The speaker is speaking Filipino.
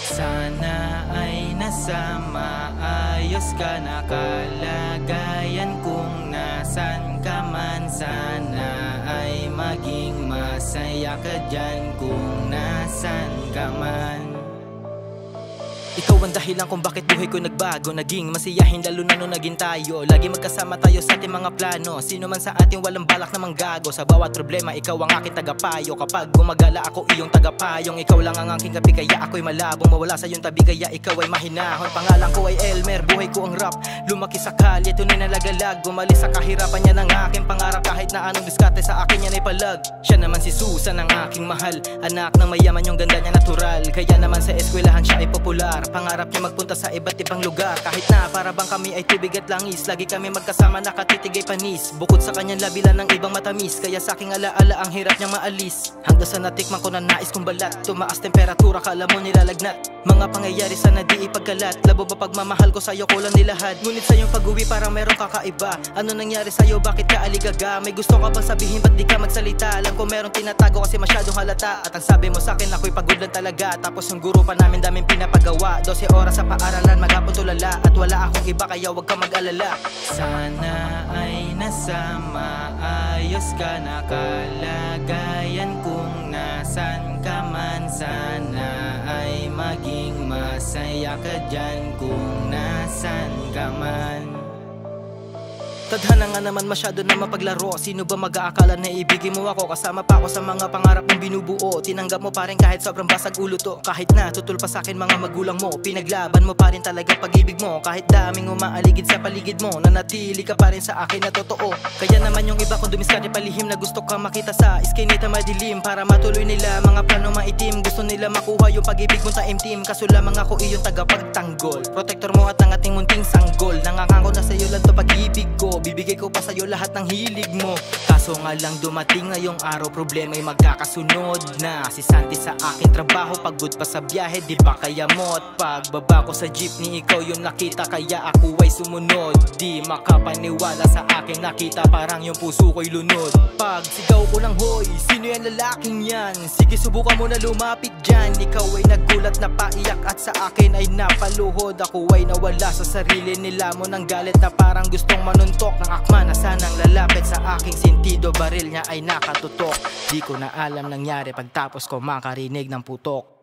Sana ay nasa maayos ka na kalagayan, kung nasan ka man. Sana ay maging masaya ka dyan kung nasan ka man. Ikaw ang dahilan kung bakit buhay ko nagbago, naging masiyahin lalo na nung naging tayo. Lagi magkasama tayo sa ating mga plano. Sino man sa ating walang balak na manggago. Sa bawat problema ikaw ang aking tagapayo. Kapag gumagala ako iyong tagapayong. Ikaw lang ang aking kapi kaya ako'y malabong. Mawala sa iyong tabi kaya ikaw ay mahinahon. Pangalan ko ay Elmer, buhay ko ang rap. Lumaki sa kalye, tunay na lagalag. Gumalis sa kahirapan niya ng aking pangarap. Kahit na anong diskarte sa akin yan ay palag. Siya naman si Susan ang aking mahal. Anak ng mayaman, yung ganda niya natural. Kaya naman sa eskwelahan siya ay popular. Pangarap niya magpunta sa iba't ibang lugar. Kahit na para bang kami ay tubig at langis, lagi kami magkasama nakatitigay panis. Bukod sa kanyang labilan ng ibang matamis, kaya sa aking alaala ang hirap niyang maalis. Hanggang sa natikman ko na nais kong balat. Tumaas temperatura, kala mo nilalagnat. Mga pangyayari sana di ipagkalat. Labo ba pagmamahal ko sa'yo, kulang nilahad. Ngunit sa iyong pag-uwi parang merong kakaiba. Ano nangyari sa'yo, bakit ka aligaga? May gusto ka bang sabihin, ba't di ka magsalita? Alam ko merong tinatago kasi masyadong halata. At ang sabi mo sa'kin, ako'y pagod lang talaga. Tapos yung guro pa namin daming pinapagawa. 12 oras sa paaralan, maghapon tulala. At wala akong iba kaya wag ka mag-alala. Sana ay nasa maayos ka na kalagayan, kung nasan ka man. Sana ay maging masaya ka dyan kung nasan ka man. Tadhana nga naman masyado na mapaglaro. Sino ba mag-aakala na ibigay mo ako? Kasama pa ako sa mga pangarap mong binubuo. Tinanggap mo pa rin kahit sobrang basag ulo to. Kahit na tutul pa sa'kin mga magulang mo, pinaglaban mo pa rin talaga pag-ibig mo. Kahit daming umaaligid sa paligid mo, nanatili ka pa rin sa akin na totoo. Kaya naman yung iba kung dumiskarte palihim na gusto ka makita sa iskinita madilim. Para matuloy nila mga plano maitim. Gusto nila makuha yung pag-ibig mong taimtim. Kaso lamang ako iyong tagapagtanggol. Protector mo at ang ating munting sanggol. Nangangako na sa'yo lang to pag-ibig ko. Bibigay ko pa sa'yo lahat ng hilig mo. Kaso nga lang dumating ngayong araw, problema'y magkakasunod na. Si Santi sa aking trabaho, pagod pa sa biyahe, di ba kaya mo't pagbaba ko sa jeepney, ikaw yung nakita kaya ako ay sumunod. Di makapaniwala sa aking nakita, parang yung puso ko'y lunod. Pag sigaw ko ng hoy, sino yan lalaking yan? Sige subukan mo na lumapit dyan. Ikaw ay nagulat na paiyak at sa akin ay napaluhod. Ako ay nawala sa sarili nila mo ng galit na parang gustong manuntok ng akma na sanang lalapit sa aking sentido. Baril niya ay nakatutok. Di ko na alam nangyari pagtapos ko makarinig ng putok.